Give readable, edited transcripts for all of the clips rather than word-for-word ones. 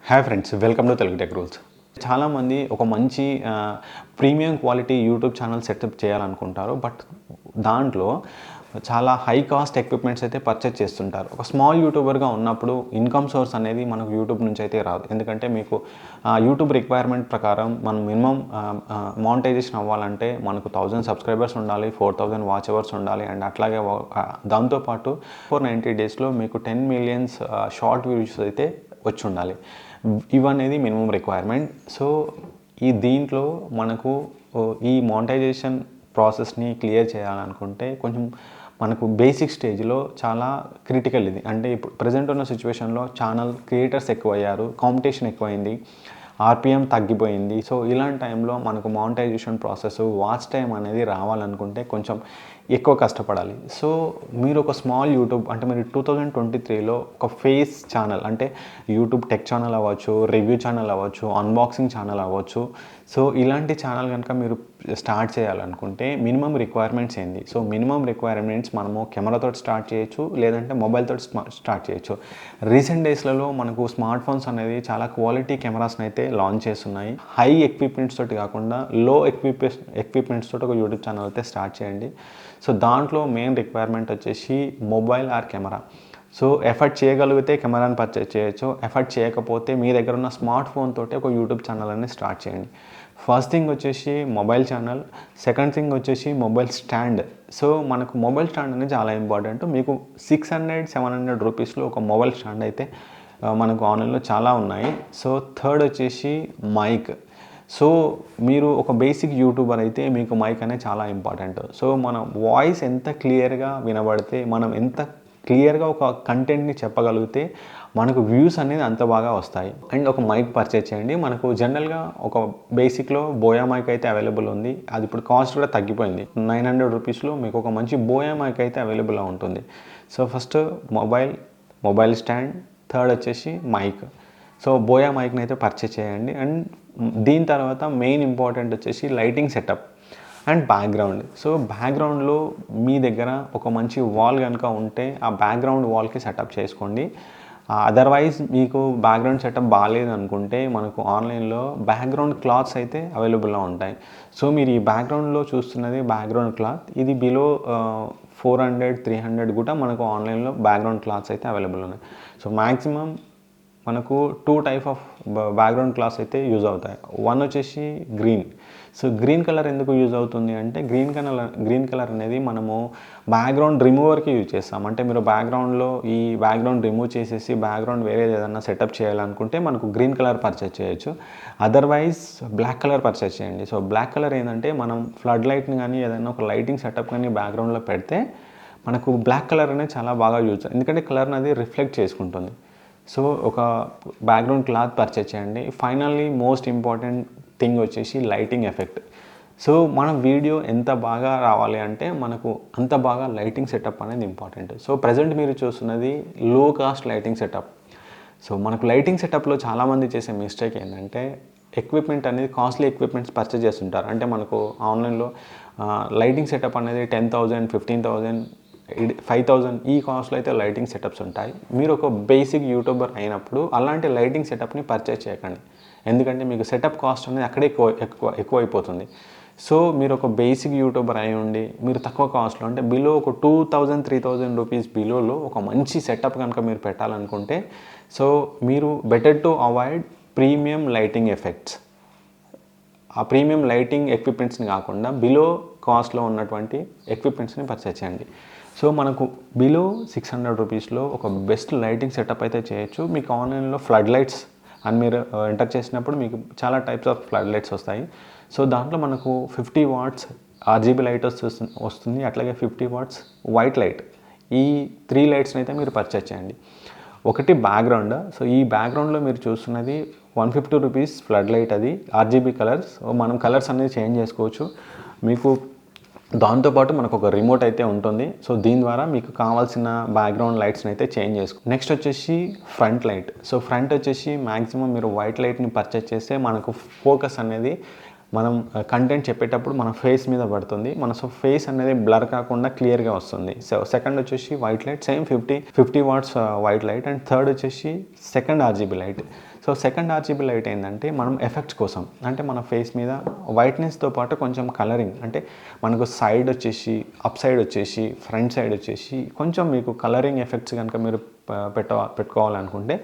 Hi friends, welcome to Telugu tech rules. చాలామంది ఒక మంచి premium quality YouTube channel setup చేయాలనుకుంటారు. బట్ దాంట్లో చాలా హై కాస్ట్ ఎక్విప్మెంట్స్ అయితే పర్చేస్ చేస్తుంటారు. ఒక స్మాల్ యూట్యూబర్గా ఉన్నప్పుడు ఇన్కమ్ సోర్స్ అనేది మనకు యూట్యూబ్ నుంచి అయితే రాదు. ఎందుకంటే మీకు యూట్యూబ్ రిక్వైర్మెంట్ ప్రకారం మనం మినిమం మానిటైజేషన్ అవ్వాలంటే మనకు 1000 సబ్స్క్రైబర్స్ ఉండాలి, 4000 వాచ్ అవర్స్ ఉండాలి. అండ్ అట్లాగే దాంతోపాటు 490 డేస్లో మీకు 10 మిలియన్స్ షార్ట్ వ్యూస్ అయితే వచ్చి ఉండాలి. ఇవనేది మినిమం రిక్వైర్మెంట్. సో దీంట్లో మనకు ఈ మానిటైజేషన్ ప్రాసెస్ని క్లియర్ చేయాలనుకుంటే కొంచెం మనకు బేసిక్ స్టేజ్లో చాలా క్రిటికల్ ఇది. అంటే ఇప్పుడు ప్రజెంట్ ఉన్న సిచ్యువేషన్లో ఛానల్ క్రియేటర్స్ ఎక్కువయ్యారు, కాంపిటీషన్ ఎక్కువైంది, ఆర్పిఎం తగ్గిపోయింది. సో ఇలాంటి టైంలో మనకు మానిటైజేషన్ ప్రాసెస్, వాచ్ టైం అనేది రావాలనుకుంటే కొంచెం ఎక్కువ కష్టపడాలి. సో మీరు ఒక స్మాల్ యూట్యూబ్ అంటే మీరు 2023లో ఒక ఫేస్ ఛానల్ అంటే యూట్యూబ్ టెక్ ఛానల్ అవ్వచ్చు, రివ్యూ ఛానల్ అవ్వచ్చు, అన్బాక్సింగ్ ఛానల్ అవ్వచ్చు. సో ఇలాంటి ఛానల్ కనుక మీరు స్టార్ట్ చేయాలనుకుంటే మినిమం రిక్వైర్మెంట్స్ ఏంది? సో మినిమం రిక్వైర్మెంట్స్ మనము కెమెరాతో స్టార్ట్ చేయొచ్చు, లేదంటే మొబైల్తో స్టార్ట్ చేయొచ్చు. రీసెంట్ డేస్లలో మనకు స్మార్ట్ ఫోన్స్ అనేది చాలా క్వాలిటీ కెమెరాస్ని అయితే లాంచ్ చేస్తున్నాయి. హై ఎక్విప్మెంట్స్ తోటి కాకుండా లో ఎక్విప్మెంట్స్ తోటి ఒక యూట్యూబ్ ఛానల్ అయితే స్టార్ట్ చేయండి. సో దాంట్లో మెయిన్ రిక్వైర్మెంట్ వచ్చేసి mobile are camera. So effort చేయగలిగితే కెమెరాని పర్చేజ్ చేయొచ్చు, ఎఫర్ట్ చేయకపోతే మీ దగ్గర ఉన్న స్మార్ట్ ఫోన్ తోటి ఒక యూట్యూబ్ ఛానల్ అనేది స్టార్ట్ చేయండి. ఫస్ట్ థింగ్ వచ్చేసి మొబైల్ ఛానల్, సెకండ్ థింగ్ వచ్చేసి మొబైల్ స్టాండ్. సో మనకు మొబైల్ స్టాండ్ అనేది చాలా ఇంపార్టెంట్. మీకు 600-700 రూపీస్లో ఒక మొబైల్ స్టాండ్ అయితే మనకు ఆన్లైన్లో చాలా ఉన్నాయి. సో థర్డ్ వచ్చేసి మైక్. సో మీరు ఒక బేసిక్ యూట్యూబర్ అయితే మీకు మైక్ అనేది చాలా ఇంపార్టెంట్. సో మన వాయిస్ ఎంత క్లియర్గా వినబడితే, మనం ఎంత క్లియర్గా ఒక కంటెంట్ని చెప్పగలిగితే మనకు వ్యూస్ అనేది అంత బాగా వస్తాయి. అండ్ ఒక మైక్ పర్చేజ్ చేయండి. మనకు జనరల్గా ఒక బేసిక్లో బోయా మైక్ అయితే అవైలబుల్ ఉంది. అది ఇప్పుడు కాస్ట్ కూడా తగ్గిపోయింది. 900 రూపీస్లో మీకు ఒక మంచి బోయా మైక్ అయితే అవైలబుల్గా ఉంటుంది. So first mobile stand, third వచ్చేసి మైక్. సో బోయా మైక్ని అయితే పర్చేజ్ చేయండి. అండ్ దీని తర్వాత మెయిన్ ఇంపార్టెంట్ వచ్చేసి lighting setup and background. So బ్యాక్గ్రౌండ్లో మీ దగ్గర ఒక మంచి వాల్ కనుక ఉంటే ఆ బ్యాక్గ్రౌండ్ వాల్కి సెటప్ చేసుకోండి. అదర్వైజ్ మీకు బ్యాక్గ్రౌండ్ సెటప్ బాగాలేదు అనుకుంటే మనకు ఆన్లైన్లో బ్యాక్గ్రౌండ్ క్లాత్స్ అయితే అవైలబుల్గా ఉంటాయి. సో మీరు ఈ బ్యాక్గ్రౌండ్లో చూస్తున్నది బ్యాక్గ్రౌండ్ క్లాత్. ఇది బిలో 400-300 కూడా మనకు ఆన్లైన్లో బ్యాక్గ్రౌండ్ క్లాత్స్ అయితే అవైలబుల్ ఉన్నాయి. సో మ్యాక్సిమం మనకు 2 టైప్ ఆఫ్ బ్యాక్గ్రౌండ్ క్లాత్స్ అయితే యూజ్ అవుతాయి. వన్ వచ్చేసి గ్రీన్. సో గ్రీన్ కలర్ ఎందుకు యూజ్ అవుతుంది అంటే గ్రీన్ కలర్ అనేది మనము బ్యాక్గ్రౌండ్ రిమూవర్కి యూజ్ చేస్తాం. అంటే మీరు బ్యాక్గ్రౌండ్లో ఈ బ్యాక్గ్రౌండ్ రిమూవ్ చేసేసి బ్యాక్గ్రౌండ్ వేరే ఏదైనా సెటప్ చేయాలనుకుంటే మనకు గ్రీన్ కలర్ పర్చేజ్ చేయొచ్చు. అదర్వైజ్ బ్లాక్ కలర్ పర్చేజ్ చేయండి. సో బ్లాక్ కలర్ ఏంటంటే మనం ఫ్లడ్ లైట్ని కానీ ఏదైనా ఒక లైటింగ్ సెటప్ కానీ బ్యాక్గ్రౌండ్లో పెడితే మనకు బ్లాక్ కలర్ అనేది చాలా బాగా యూజ్, ఎందుకంటే కలర్ అనేది రిఫ్లెక్ట్ చేసుకుంటుంది. సో ఒక బ్యాక్గ్రౌండ్ క్లాత్ పర్చేజ్ చేయండి. ఫైనల్లీ మోస్ట్ ఇంపార్టెంట్ థింగ్ వచ్చేసి లైటింగ్ ఎఫెక్ట్. సో మన వీడియో ఎంత బాగా రావాలి అంటే మనకు అంత బాగా లైటింగ్ సెటప్ అనేది ఇంపార్టెంట్. సో ప్రజెంట్ మీరు చూస్తున్నది లో కాస్ట్ లైటింగ్ సెటప్. సో మనకు లైటింగ్ సెటప్లో చాలామంది చేసే మిస్టేక్ ఏంటంటే ఎక్విప్మెంట్ అనేది కాస్ట్లీ ఎక్విప్మెంట్స్ పర్చేజ్ చేస్తుంటారు. అంటే మనకు ఆన్లైన్లో లైటింగ్ సెటప్ అనేది 10,000, 15,000, 5,000 ఈ కాస్ట్లో అయితే లైటింగ్ సెటప్స్ ఉంటాయి. మీరు ఒక బేసిక్ యూట్యూబర్ అయినప్పుడు అలాంటి లైటింగ్ సెటప్ని పర్చేజ్ చేయకండి. ఎందుకంటే మీకు సెటప్ కాస్ట్ అనేది అక్కడే ఎక్కువైపోతుంది. సో మీరు ఒక బేసిక్ యూట్యూబర్ అయి ఉండి మీరు తక్కువ కాస్ట్లో అంటే బిలో ఒక 2,000-3,000 రూపీస్ బిలోలో ఒక మంచి సెటప్ కనుక మీరు పెట్టాలనుకుంటే సో మీరు better to avoid premium lighting effects. ఆ ప్రీమియం లైటింగ్ ఎక్విప్మెంట్స్ని కాకుండా బిలో కాస్ట్లో ఉన్నటువంటి ఎక్విప్మెంట్స్ని పర్చేజ్ చేయండి. సో మనకు బిలో 600 రూపీస్లో ఒక బెస్ట్ లైటింగ్ సెటప్ అయితే చేయొచ్చు. మీకు ఆన్లైన్లో ఫ్లడ్ లైట్స్ అని మీరు ఎంటర్ చేసినప్పుడు మీకు చాలా టైప్స్ ఆఫ్ ఫ్లడ్ లైట్స్ వస్తాయి. సో దాంట్లో మనకు 50 వాట్స్ RGB లైట్ వస్తుంది, అట్లాగే 50 వాట్స్ వైట్ లైట్. ఈ 3 లైట్స్ని అయితే మీరు పర్చేజ్ చేయండి. ఒకటి బ్యాక్గ్రౌండ్. సో ఈ బ్యాక్గ్రౌండ్లో మీరు చూస్తున్నది 150 రూపీస్ ఫ్లడ్ లైట్, అది RGB కలర్స్. మనం కలర్స్ అనేది చేంజ్ చేసుకోవచ్చు. మీకు దాంతోపాటు మనకు ఒక రిమోట్ అయితే ఉంటుంది. సో దీని ద్వారా మీకు కావాల్సిన బ్యాక్గ్రౌండ్ లైట్స్ని అయితే చేంజ్ చేసుకో. నెక్స్ట్ వచ్చేసి ఫ్రంట్ లైట్. సో ఫ్రంట్ వచ్చేసి మ్యాక్సిమం మీరు వైట్ లైట్ని పర్చేజ్ చేస్తే మనకు ఫోకస్ అనేది మనం కంటెంట్ చెప్పేటప్పుడు మన ఫేస్ మీద పడుతుంది. మన ఫేస్ అనేది బ్లర్ కాకుండా క్లియర్గా వస్తుంది. సో సెకండ్ వచ్చేసి white light, same 50 watts white light. And third వచ్చేసి second RGB light. So second RGB light ఏంటంటే మనం ఎఫెక్ట్స్ కోసం, అంటే మన ఫేస్ మీద వైట్నెస్తో పాటు కొంచెం కలరింగ్, అంటే మనకు సైడ్ వచ్చేసి అప్ సైడ్ వచ్చేసి ఫ్రంట్ సైడ్ వచ్చేసి కొంచెం మీకు కలరింగ్ ఎఫెక్ట్స్ కనుక మీరు పెట్టుకోవాలనుకుంటే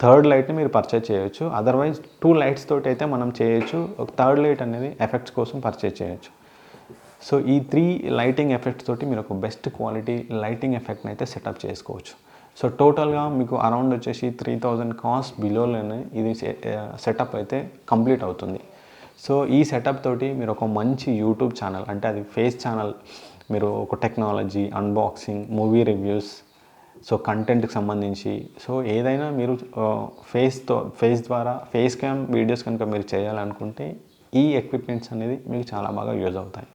థర్డ్ లైట్ని మీరు పర్చేజ్ చేయొచ్చు. అదర్వైజ్ 2 లైట్స్ తోటి అయితే మనం చేయొచ్చు. ఒక థర్డ్ లైట్ అనేది ఎఫెక్ట్స్ కోసం పర్చేజ్ చేయొచ్చు. సో ఈ 3 లైటింగ్ ఎఫెక్ట్స్ తోటి మీరు ఒక బెస్ట్ క్వాలిటీ లైటింగ్ ఎఫెక్ట్ని అయితే సెటప్ చేసుకోవచ్చు. సో టోటల్గా మీకు అరౌండ్ వచ్చేసి 3000 కాస్ట్ బిలోలోనే ఇది సెటప్ అయితే కంప్లీట్ అవుతుంది. సో ఈ సెటప్ తోటి మీరు ఒక మంచి యూట్యూబ్ ఛానల్, అంటే అది ఫేస్ ఛానల్, మీరు ఒక technology, unboxing, movie reviews, so కంటెంట్కి సంబంధించి, సో ఏదైనా మీరు ఫేస్ ద్వారా ఫేస్ క్యామ్ వీడియోస్ కనుక మీరు చేయాలనుకుంటే ఈ ఎక్విప్మెంట్స్ అనేది మీకు చాలా బాగా యూజ్ అవుతాయి.